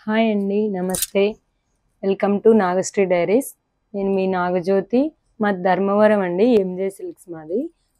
Hi అండి, నమస్తే. Welcome to Nagasri diaries. నేను మీ నాగజ్యోతి. మాది ధర్మవరం అండి, ఎంజే సిల్క్స్ మాది.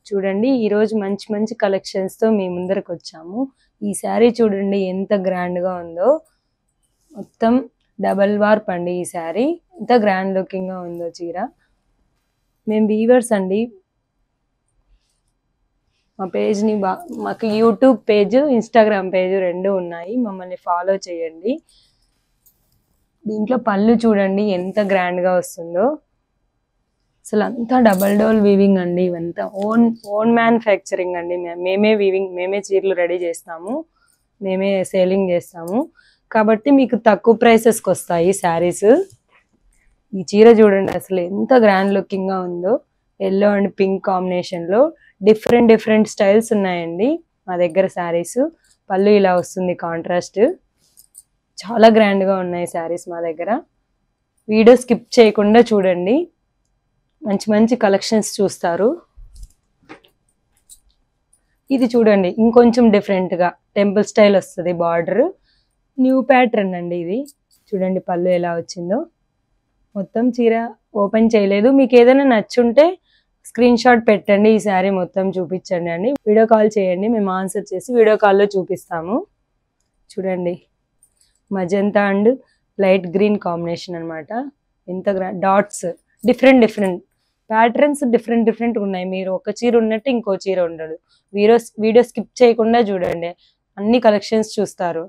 చూడండి, ఈరోజు మంచి మంచి కలెక్షన్స్తో మీ ముందరకు వచ్చాము. ఈ శారీ చూడండి ఎంత గ్రాండ్గా ఉందో. మొత్తం డబల్ వార్ప్ అండి ఈ శారీ. ఎంత గ్రాండ్ లుకింగ్గా ఉందో చీర. మేము వీవర్స్ అండి. మా పేజ్ని మాకు యూట్యూబ్ పేజ్, ఇన్స్టాగ్రామ్ పేజ్ రెండు ఉన్నాయి. మమ్మల్ని ఫాలో చేయండి. దీంట్లో పళ్ళు చూడండి ఎంత గ్రాండ్గా వస్తుందో. అసలు అంతా డబల్ డోల్ వీవింగ్ అండి. ఇవంతా ఓన్ మ్యానుఫ్యాక్చరింగ్ అండి. మేమే వీవింగ్, మేమే చీరలు రెడీ చేస్తాము, మేమే సేలింగ్ చేస్తాము. కాబట్టి మీకు తక్కువ ప్రైసెస్కి వస్తాయి శారీస్. ఈ చీర చూడండి అసలు ఎంత గ్రాండ్ లుకింగ్గా ఉందో. ఎల్లో అండ్ పింక్ కాంబినేషన్లో డిఫరెంట్ స్టైల్స్ ఉన్నాయండి మా దగ్గర శారీస్. పళ్ళు ఇలా వస్తుంది కాంట్రాస్ట్. చాలా గ్రాండ్గా ఉన్నాయి శారీస్ మా దగ్గర. వీడియో స్కిప్ చేయకుండా చూడండి, మంచి మంచి కలెక్షన్స్ చూస్తారు. ఇది చూడండి ఇంకొంచెం డిఫరెంట్గా టెంపుల్ స్టైల్ వస్తుంది. బార్డర్ న్యూ ప్యాటర్న్ అండి ఇది. చూడండి పళ్ళు ఎలా వచ్చిందో. మొత్తం చీర ఓపెన్ చేయలేదు. మీకు ఏదైనా నచ్చుంటే స్క్రీన్ షాట్ పెట్టండి, ఈ శారీ మొత్తం చూపించండి అండి. వీడియో కాల్ చేయండి, మేము ఆన్సర్ చేసి వీడియో కాల్లో చూపిస్తాము. చూడండి magenta and light green combination అనమాట. ఎంత డాట్స్, డిఫరెంట్ ప్యాటర్న్స్ డిఫరెంట్ ఉన్నాయి. మీరు ఒక చీర ఉన్నట్టు ఇంకో చీర ఉండదు. వీడియో స్కిప్ చేయకుండా చూడండి, అన్ని కలెక్షన్స్ చూస్తారు.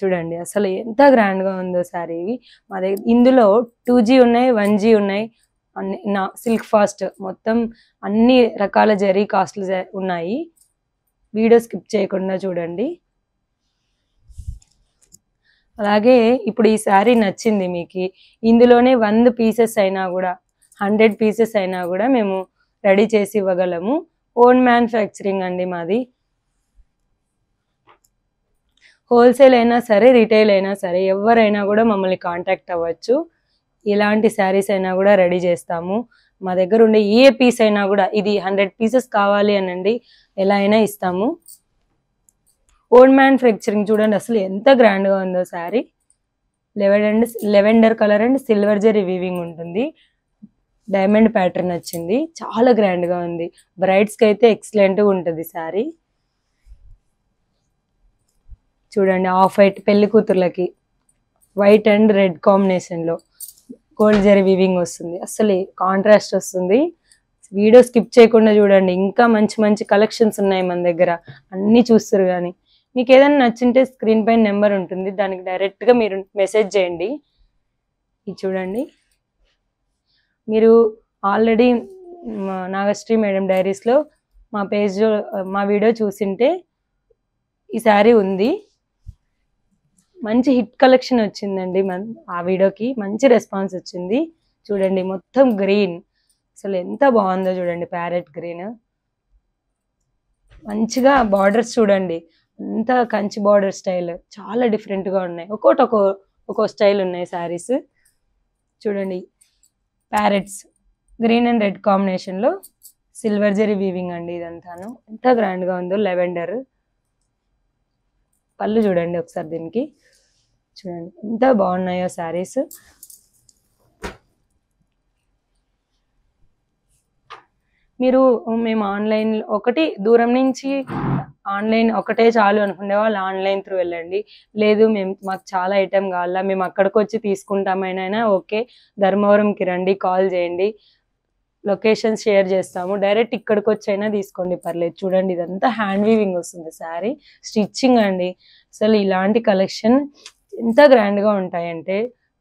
చూడండి అసలు ఎంత గ్రాండ్గా ఉందో శారీ. ఇవి మా దగ్గర ఇందులో 2G ఉన్నాయి, 1G ఉన్నాయి. అన్ని సిల్క్ ఫాస్ట్ మొత్తం అన్ని రకాల జరీ కాస్ట్లు ఉన్నాయి. వీడియో స్కిప్ చేయకుండా చూడండి. అలాగే ఇప్పుడు ఈ శారీ నచ్చింది మీకు, ఇందులోనే 100 పీసెస్ అయినా కూడా 100 పీసెస్ అయినా కూడా మేము రెడీ చేసి ఇవ్వగలము. ఓన్ మ్యానుఫ్యాక్చరింగ్ అండి మాది. హోల్సేల్ అయినా సరే, రీటైల్ అయినా సరే, ఎవరైనా కూడా మమ్మల్ని కాంటాక్ట్ అవ్వచ్చు. ఎలాంటి శారీస్ అయినా కూడా రెడీ చేస్తాము. మా దగ్గర ఉండే ఏ పీస్ అయినా కూడా, ఇది 100 పీసెస్ కావాలి అనండి, ఎలా అయినా ఇస్తాము. ఓన్ మ్యానుఫ్యాక్చరింగ్ చూడండి అసలు ఎంత గ్రాండ్గా ఉందో sari. Lavender colour and silver zari weaving ఉంటుంది. డైమండ్ ప్యాటర్న్ వచ్చింది. చాలా గ్రాండ్గా ఉంది. బ్రైడ్స్కి అయితే ఎక్సలెంట్గా ఉంటుంది శారీ. చూడండి ఆఫ్ వైట్ పెళ్లి కూతుర్లకి వైట్ అండ్ రెడ్ కాంబినేషన్లో గోల్డ్ జరీ వీవింగ్ వస్తుంది. అసలు కాంట్రాస్ట్ వస్తుంది. వీడియో స్కిప్ చేయకుండా చూడండి, ఇంకా మంచి మంచి కలెక్షన్స్ ఉన్నాయి మన దగ్గర. అన్నీ చూస్తారు. కానీ మీకు ఏదైనా నచ్చింటే స్క్రీన్ పైన నెంబర్ ఉంటుంది, దానికి డైరెక్ట్గా మీరు మెసేజ్ చేయండి. ఇది చూడండి, మీరు ఆల్రెడీ నాగశ్రీ మేడం డైరీస్లో మా పేజ్లో మా వీడియో చూసింటే ఈ శారీ ఉంది. మంచి హిట్ కలెక్షన్ వచ్చిందండి. ఆ వీడియోకి మంచి రెస్పాన్స్ వచ్చింది. చూడండి మొత్తం గ్రీన్, అసలు ఎంత బాగుందో చూడండి. ప్యారెట్ గ్రీన్, మంచిగా బార్డర్స్ చూడండి, అంతా కంచి బార్డర్ స్టైల్. చాలా డిఫరెంట్గా ఉన్నాయి. ఒక్కో స్టైల్ ఉన్నాయి శారీస్. చూడండి ప్యారెట్స్ గ్రీన్ అండ్ రెడ్ కాంబినేషన్లో సిల్వర్ జరీ వీవింగ్ అండి. ఇదంతాను ఎంత గ్రాండ్గా ఉందో. లెవెండర్ పళ్ళు చూడండి ఒకసారి. దీనికి చూడండి ఎంత బాగున్నాయో శారీస్. మేము ఆన్లైన్ ఒకటి దూరం నుంచి ఆన్లైన్ ఒకటే చాలు అనుకునే వాళ్ళు ఆన్లైన్ త్రూ వెళ్ళండి. లేదు మాకు చాలా ఐటెం కావాలా, మేము అక్కడికి వచ్చి తీసుకుంటామైనా ఓకే, ధర్మవరంకి రండి, కాల్ చేయండి, లొకేషన్ షేర్ చేస్తాము. డైరెక్ట్ ఇక్కడికి వచ్చి అయినా తీసుకోండి, పర్లేదు. చూడండి ఇదంతా హ్యాండ్ వీవింగ్ వస్తుంది శారీ, స్టిచ్చింగ్ అండి. అసలు ఇలాంటి కలెక్షన్ ఎంత గ్రాండ్గా ఉంటాయంటే,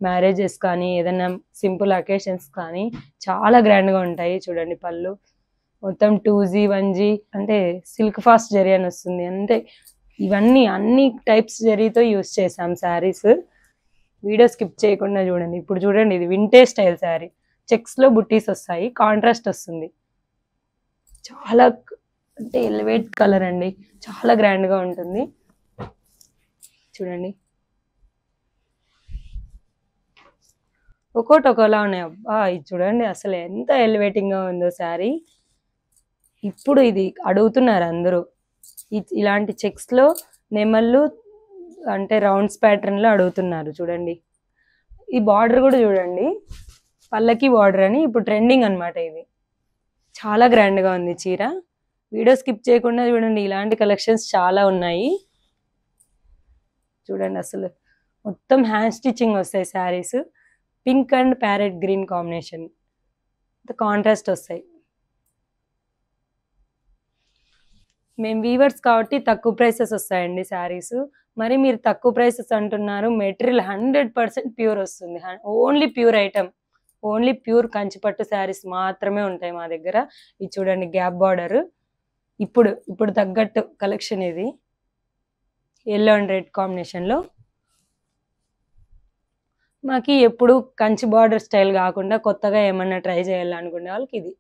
మ్యారేజెస్ కానీ ఏదైనా సింపుల్ అకేషన్స్ కానీ చాలా గ్రాండ్గా ఉంటాయి. చూడండి పళ్ళు మొత్తం 2G 1G అంటే సిల్క్ ఫాస్ట్ జరీ అని వస్తుంది. అంటే ఇవన్నీ అన్ని టైప్స్ జరీతో యూస్ చేసాం శారీస్. వీడియో స్కిప్ చేయకుండా చూడండి. ఇప్పుడు చూడండి ఇది వింటేజ్ స్టైల్ శారీ. చెక్స్లో బుట్టీస్ వస్తాయి, కాంట్రాస్ట్ వస్తుంది. చాలా అంటే ఎలివేట్ కలర్ అండి, చాలా గ్రాండ్గా ఉంటుంది. చూడండి ఒక్కోటి ఒకలా ఉన్నాయి. అబ్బా ఇది చూడండి అసలు ఎంత ఎలివేటింగ్గా ఉందో శారీ. ఇప్పుడు ఇది అడుగుతున్నారు అందరూ. ఇలాంటి చెక్స్లో నెమళ్ళు అంటే రౌండ్స్ ప్యాటర్న్లో అడుగుతున్నారు చూడండి. ఈ బార్డర్ కూడా చూడండి, పల్లకి బార్డర్ అని ఇప్పుడు ట్రెండింగ్ అనమాట. ఇది చాలా గ్రాండ్గా ఉంది చీర. వీడియో స్కిప్ చేయకుండా చూడండి, ఇలాంటి కలెక్షన్స్ చాలా ఉన్నాయి. చూడండి అసలు మొత్తం హ్యాండ్ స్టిచ్చింగ్ వస్తాయి saris. Pink and parrot green combination, contrast వస్తాయి. మేము వీవర్స్ కాబట్టి తక్కువ ప్రైసెస్ వస్తాయండి శారీస్. మరి మీరు తక్కువ ప్రైసెస్ అంటున్నారు, మెటీరియల్ 100% ప్యూర్ వస్తుంది. Only pure item, only pure కంచిపట్టు శారీస్ మాత్రమే ఉంటాయి మా దగ్గర. ఇది చూడండి గ్యాప్ బార్డర్, ఇప్పుడు తగ్గట్టు కలెక్షన్. ఇది ఎల్లో అండ్ రెడ్ కాంబినేషన్లో. మాకు ఎప్పుడు కంచి బార్డర్ స్టైల్ కాకుండా కొత్తగా ఏమన్నా ట్రై చేయాలనుకునే వాళ్ళకి ఇది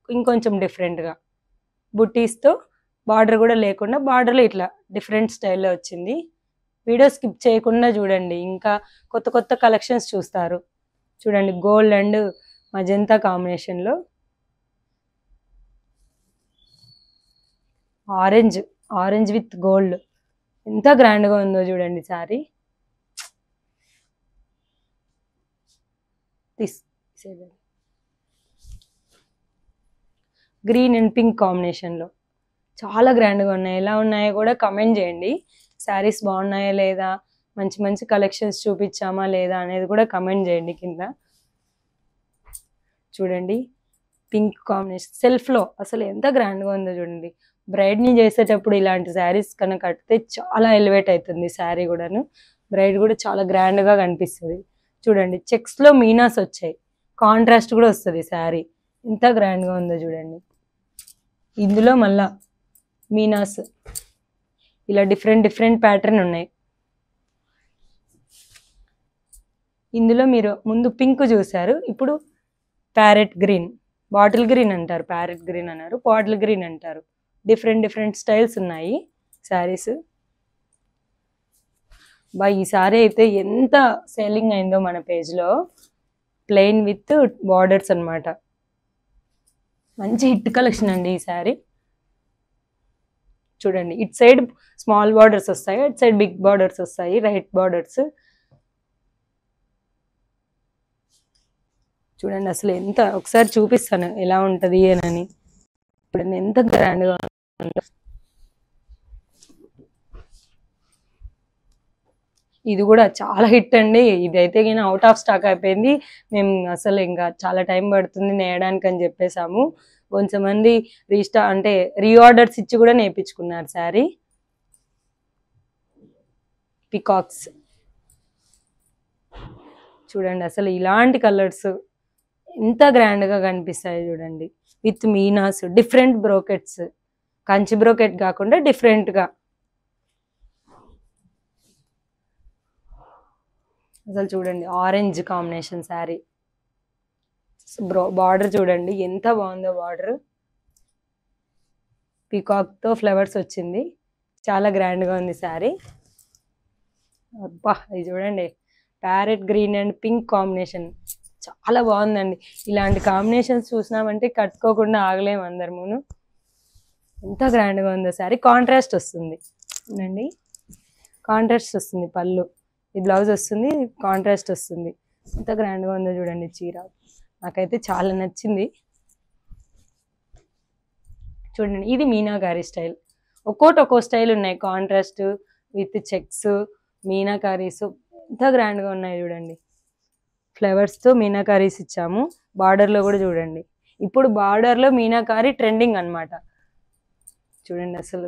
ఇంకొంచెం డిఫరెంట్గా బుట్టీస్తో, బార్డర్ కూడా లేకుండా బార్డర్లో ఇట్లా డిఫరెంట్ స్టైల్లో వచ్చింది. వీడియో స్కిప్ చేయకుండా చూడండి, ఇంకా కొత్త కొత్త కలెక్షన్స్ చూస్తారు. చూడండి గోల్డ్ అండ్ మజంతా కాంబినేషన్లో ఆరెంజ్ విత్ గోల్డ్, ఎంత గ్రాండ్గా ఉందో చూడండి శారీ. గ్రీన్ అండ్ పింక్ కాంబినేషన్లో చాలా గ్రాండ్గా ఉన్నాయి. ఎలా ఉన్నాయో కూడా కమెంట్ చేయండి. శారీస్ బాగున్నాయా లేదా, మంచి మంచి కలెక్షన్స్ చూపించామా లేదా అనేది కూడా కమెంట్ చేయండి కింద. చూడండి పింక్ కాంబినేషన్ సెల్ఫ్లో అసలు ఎంత గ్రాండ్గా ఉందో చూడండి. బ్రైడ్ని చేసేటప్పుడు ఇలాంటి శారీస్ కనుక కడితే చాలా ఎలివేట్ అవుతుంది శారీ కూడాను. బ్రైడ్ కూడా చాలా గ్రాండ్గా కనిపిస్తుంది. చూడండి చెక్స్లో మీనాస్ వచ్చాయి, కాంట్రాస్ట్ కూడా వస్తుంది శారీ. ఎంత గ్రాండ్గా ఉందో చూడండి. ఇందులో మళ్ళా మీనాస్ ఇలా డిఫరెంట్ ప్యాటర్న్ ఉన్నాయి. ఇందులో మీరు ముందు పింక్ చూసారు, ఇప్పుడు ప్యారెట్ గ్రీన్, బాటిల్ గ్రీన్ అంటారు, ప్యారెట్ గ్రీన్ అన్నారు, బాటిల్ గ్రీన్ అంటారు. డిఫరెంట్ స్టైల్స్ ఉన్నాయి శారీస్. ఈ సారీ అయితే ఎంత సేలింగ్ అయిందో మన పేజ్లో. ప్లెయిన్ విత్ బార్డర్స్ అన్నమాట. మంచి హిట్ కలెక్షన్ అండి ఈ సారీ. చూడండి ఇటు సైడ్ స్మాల్ బార్డర్స్ వస్తాయి, ఇటు సైడ్ బిగ్ బార్డర్స్ వస్తాయి, రైట్ బార్డర్స్. చూడండి అసలు ఎంత, ఒకసారి చూపిస్తాను ఎలా ఉంటుంది అని. చూడండి ఎంత గ్రాండ్గా ఉంటుందో. ఇది కూడా చాలా హిట్ అండి. ఇదైతే కానీ అవుట్ ఆఫ్ స్టాక్ అయిపోయింది. మేము అసలు ఇంకా చాలా టైం పడుతుంది నేయడానికి అని చెప్పేసాము. కొంతమంది అంటే రీఆర్డర్స్ ఇచ్చి కూడా నేర్పించుకున్నారు శారీ. పికాక్స్ చూడండి అసలు ఇలాంటి కలర్స్ ఎంత గ్రాండ్గా కనిపిస్తాయి చూడండి. With Meena's, different brocades, Kanchi brocade కాకుండా డిఫరెంట్గా. అసలు చూడండి ఆరెంజ్ కాంబినేషన్ శారీ. బార్డర్ చూడండి ఎంత బాగుందో. బార్డర్ పీకాక్తో ఫ్లవర్స్ వచ్చింది, చాలా గ్రాండ్గా ఉంది శారీ. అబ్బా ఇది చూడండి parrot green and pink combination చాలా బాగుందండి. ఇలాంటి కాంబినేషన్స్ చూసినామంటే కట్టుకోకుండా ఆగలేము అందరమును. ఎంత గ్రాండ్గా ఉందో శారీ. కాంట్రాస్ట్ వస్తుంది చూడండి, కాంట్రాస్ట్ వస్తుంది. పళ్ళు, ఈ బ్లౌజ్ వస్తుంది, కాంట్రాస్ట్ వస్తుంది. ఎంత గ్రాండ్గా ఉందో చూడండి చీర. నాకైతే చాలా నచ్చింది. చూడండి ఇది మీనాకారి స్టైల్. ఒక్కో స్టైల్ ఉన్నాయి, కాంట్రాస్ట్ విత్ చెక్స్, మీనాకారీస్ ఎంత గ్రాండ్గా ఉన్నాయి చూడండి. ఫ్లవర్స్తో మీనాకారీస్ ఇచ్చాము. బార్డర్లో కూడా చూడండి, ఇప్పుడు బార్డర్లో మీనాకారి ట్రెండింగ్ అనమాట. చూడండి అసలు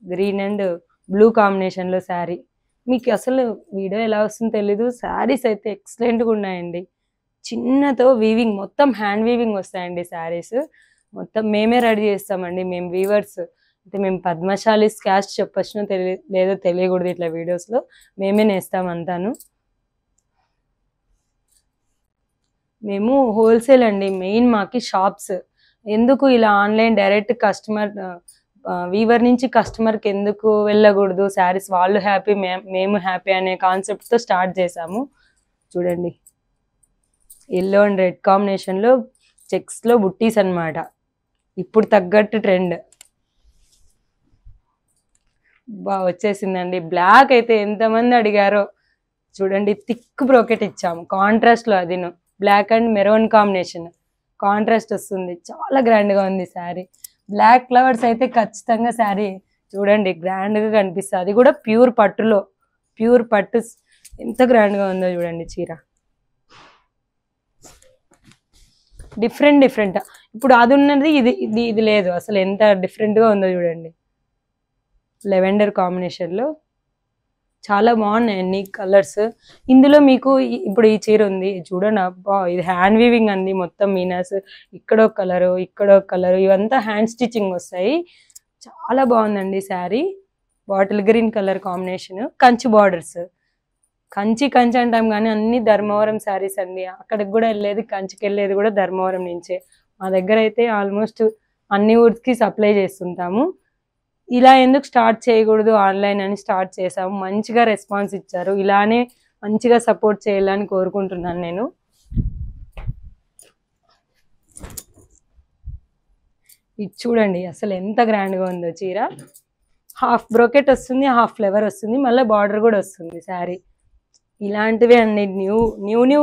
గ్రీన్ అండ్ బ్లూ కాంబినేషన్లో శారీ. మీకు అసలు వీడియో ఎలా వస్తుందో తెలీదు, శారీస్ అయితే ఎక్సలెంట్గా ఉన్నాయండి. చిన్నతో వీవింగ్, మొత్తం హ్యాండ్ వీవింగ్ వస్తాయండి శారీస్. మొత్తం మేమే రెడీ చేస్తామండి. మేము వీవర్స్ అంటే మేము పద్మశాలీస్ క్యాస్ట్ చెప్పొచ్చునో లేదో తెలియకూడదు ఇట్లా వీడియోస్లో. మేమే నేస్తాం అంతాను. మేము హోల్సేల్ అండి మెయిన్. మాకి షాప్స్ ఎందుకు ఇలా ఆన్లైన్ డైరెక్ట్ కస్టమర్, వీవర్ నుంచి కస్టమర్కి ఎందుకు వెళ్ళకూడదు, శారీస్ వాళ్ళు హ్యాపీ మేము హ్యాపీ అనే కాన్సెప్ట్తో స్టార్ట్ చేసాము. చూడండి ఎల్లో అండ్ రెడ్ కాంబినేషన్లో చెక్స్లో బుట్టీస్ అన్నమాట. ఇప్పుడు తగ్గట్టు ట్రెండ్. వచ్చేసిందండి. బ్లాక్ అయితే ఎంతమంది అడిగారో చూడండి. థిక్ బ్రోకెట్ ఇచ్చాము కాంట్రాస్ట్ లో, అదిను black and maroon combination contrast వస్తుంది. చాలా గ్రాండ్ గా ఉంది శారీ. బ్లాక్ ఫ్లవర్స్ అయితే ఖచ్చితంగా శారీ చూడండి గ్రాండ్ గా కనిపిస్తుంది. అది కూడా ప్యూర్ పట్టులో, ప్యూర్ పట్టు ఎంత గ్రాండ్ గా ఉందో చూడండి చీర. Different different. ఇప్పుడు అది ఉన్నది, ఇది ఇది ఇది లేదు. అసలు ఎంత డిఫరెంట్ గా ఉందో చూడండి. లెవెండర్ కాంబినేషన్ లో చాలా బాగున్నాయి అన్ని కలర్స్. ఇందులో మీకు ఇప్పుడు ఈ చీర ఉంది చూడండి. అబ్బా ఇది హ్యాండ్ వీవింగ్ అంది, మొత్తం మీనాస్. ఇక్కడో కలరు, ఇక్కడో కలరు, ఇవంతా హ్యాండ్ స్టిచ్చింగ్ వస్తాయి. చాలా బాగుందండి sari. Bottle green colour combination, Kanchi borders. Kanchi Kanchi అంటాం కానీ అన్ని ధర్మవరం శారీస్ అండి. అక్కడికి కూడా వెళ్ళేది, కంచికి వెళ్ళేది కూడా ధర్మవరం నుంచే. మా దగ్గర అయితే ఆల్మోస్ట్ అన్ని ఊర్స్కి సప్లై చేస్తుంటాము. ఇలా ఎందుకు స్టార్ట్ చేయకూడదు ఆన్లైన్ అని స్టార్ట్ చేసాము. మంచిగా రెస్పాన్స్ ఇచ్చారు. ఇలానే మంచిగా సపోర్ట్ చేయాలని కోరుకుంటున్నాను నేను. ఇది చూడండి అసలు ఎంత గ్రాండ్గా ఉందో చీర. హాఫ్ బ్రోకెట్ వస్తుంది, హాఫ్ ఫ్లవర్ వస్తుంది, మళ్ళీ బార్డర్ కూడా వస్తుంది శారీ. ఇలాంటివే అన్ని న్యూ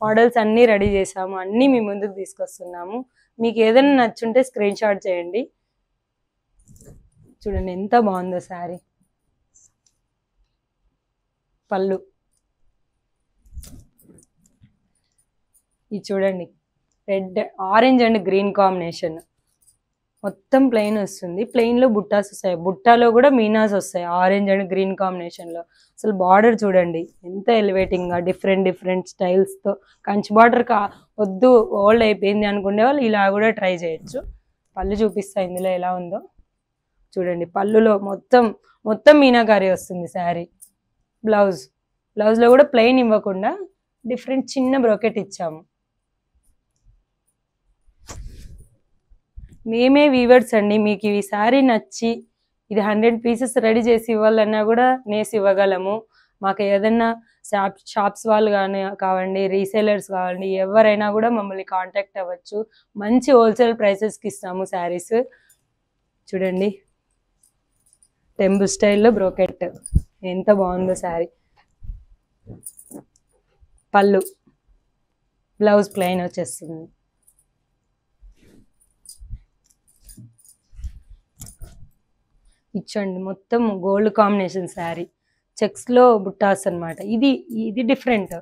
మోడల్స్ అన్నీ రెడీ చేసాము. అన్నీ మీ ముందుకు తీసుకొస్తున్నాము. మీకు ఏదైనా నచ్చుంటే స్క్రీన్ షాట్ చేయండి. చూడండి ఎంత బాగుందో శారీ. పళ్ళు ఇది చూడండి, red orange and green combination. మొత్తం ప్లెయిన్ వస్తుంది. ప్లెయిన్ లో బుట్టాస్ వస్తాయి, బుట్టాలో కూడా మీనాస్ వస్తాయి ఆరెంజ్ అండ్ గ్రీన్ కాంబినేషన్ లో. అసలు బార్డర్ చూడండి ఎంత ఎలివేటింగ్ గా, డిఫరెంట్ డిఫరెంట్ స్టైల్స్ తో. కంచి బార్డర్ వద్దు ఓల్డ్ అయిపోయింది అనుకునే వాళ్ళు ఇలా కూడా ట్రై చేయొచ్చు. పళ్ళు చూపిస్తా ఇందులో ఎలా ఉందో చూడండి. పళ్ళులో మొత్తం మీనాకారి వస్తుంది శారీ. బ్లౌజ్ లో కూడా ప్లెయిన్ ఇవ్వకుండా డిఫరెంట్ చిన్న బ్రోకెట్ ఇచ్చాము. మేమే వీవర్స్ అండి. మీకు ఈ శారీ నచ్చి ఇది 100 పీసెస్ రెడీ చేసి ఇవ్వాలన్నా కూడా నేసి ఇవ్వగలము. మాకు ఏదన్నా షాప్స్ వాళ్ళు కానీ కావండి, రీసేలర్స్ కావండి, ఎవరైనా కూడా మమ్మల్ని కాంటాక్ట్ అవ్వచ్చు. మంచి హోల్సేల్ ప్రైసెస్కి ఇస్తాము శారీస్. చూడండి టెంపుల్ స్టైల్లో బ్రోకెట్ ఎంత బాగుందో శారీ. పళ్ళు, బ్లౌజ్ ప్లెయిన్ వచ్చేస్తుంది. ఇచ్చండి మొత్తం గోల్డ్ కాంబినేషన్ శారీ. చెక్స్ లో బుట్టాస్ అనమాట. ఇది డిఫరెంట్.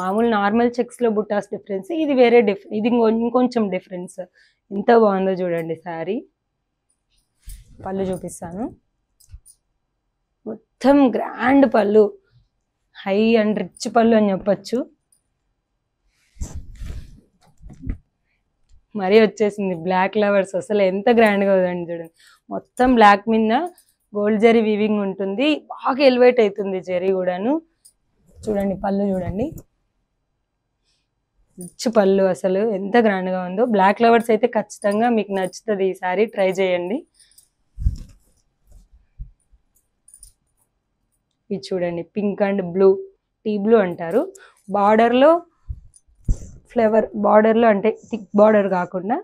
మామూలు నార్మల్ చెక్స్ లో బుట్టాస్ డిఫరెన్స్, ఇది వేరే ఇది ఇంకొంచెం డిఫరెన్స్. ఎంత బాగుందో చూడండి శారీ. పళ్ళు చూపిస్తాను. మొత్తం గ్రాండ్ పళ్ళు, హై అండ్ రిచ్ పళ్ళు అని చెప్పచ్చు. మరీ వచ్చేసింది బ్లాక్ ఫ్లవర్స్. అసలు ఎంత గ్రాండ్గా ఉందండి చూడండి. మొత్తం బ్లాక్ మీద గోల్డ్ జరీ వీవింగ్ ఉంటుంది. బాగా ఎలివేట్ అవుతుంది జరీ కూడాను. చూడండి పళ్ళు చూడండి, రిచ్ పళ్ళు. అసలు ఎంత గ్రాండ్గా ఉందో. బ్లాక్ ఫ్లవర్స్ అయితే ఖచ్చితంగా మీకు నచ్చుతుంది. ఈ సారీ ట్రై చేయండి. ఇది చూడండి pink and blue, tea blue అంటారు. బార్డర్లో ఫ్లవర్, బార్డర్లో అంటే థిక్ బార్డర్ కాకుండా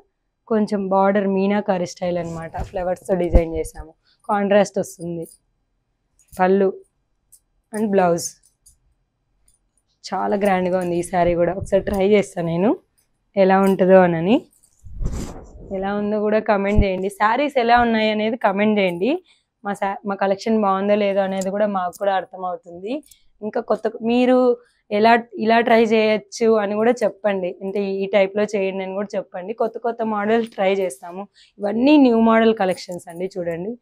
కొంచెం బార్డర్ మీనాకారి స్టైల్ అనమాట. ఫ్లవర్స్తో డిజైన్ చేసాము. కాంట్రాస్ట్ వస్తుంది. పళ్ళు అండ్ బ్లౌజ్ చాలా గ్రాండ్గా ఉంది. ఈ శారీ కూడా ఒకసారి ట్రై చేస్తాను నేను ఎలా ఉంటుందో అని. ఎలా ఉందో కూడా కమెంట్ చేయండి. శారీస్ ఎలా ఉన్నాయి అనేది కమెంట్ చేయండి. మా కలెక్షన్ బాగుందో లేదో అనేది కూడా మాకు కూడా అర్థమవుతుంది. ఇంకా కొత్త మీరు ఇలా ట్రై చేయొచ్చు అని కూడా చెప్పండి. అంటే ఈ టైప్లో చేయండి అని కూడా చెప్పండి. కొత్త మోడల్స్ ట్రై చేస్తాము. ఇవన్నీ న్యూ మోడల్ కలెక్షన్స్ అండి. చూడండి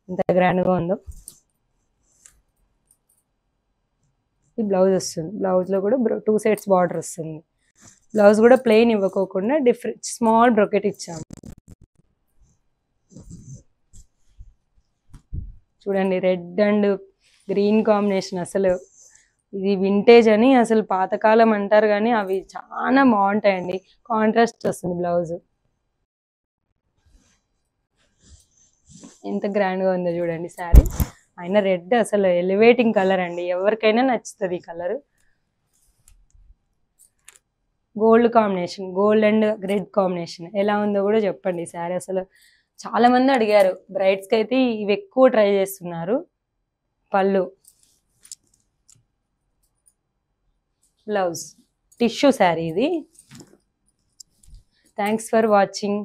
ఎంత గ్రాండ్గా ఉందో. ఈ బ్లౌజ్ వస్తుంది. బ్లౌజ్లో కూడా 2 సైడ్స్ బార్డర్ వస్తుంది. బ్లౌజ్ కూడా ప్లెయిన్ ఇవ్వకోకుండా డిఫరెంట్ స్మాల్ బ్రొకెట్ ఇచ్చాము. చూడండి రెడ్ అండ్ గ్రీన్ కాంబినేషన్. అసలు ఇది వింటేజ్ అని అసలు పాతకాలం అంటారు కానీ అవి చాలా బాగుంటాయండి. కాంట్రాస్ట్ వస్తుంది బ్లౌజ్. ఎంత గ్రాండ్గా ఉందో చూడండి శారీ. అయినా రెడ్ అసలు ఎలివేటింగ్ కలర్ అండి. ఎవరికైనా నచ్చుతుంది ఈ colour. Gold combination, gold and red combination ఎలా ఉందో కూడా చెప్పండి. శారీ అసలు చాలా మంది అడిగారు. బ్రైడ్స్కి అయితే ఇవి ఎక్కువ ట్రై చేస్తున్నారు. పళ్ళు, బ్లౌజ్, టిష్యూ శారీ ఇది. Thanks for watching.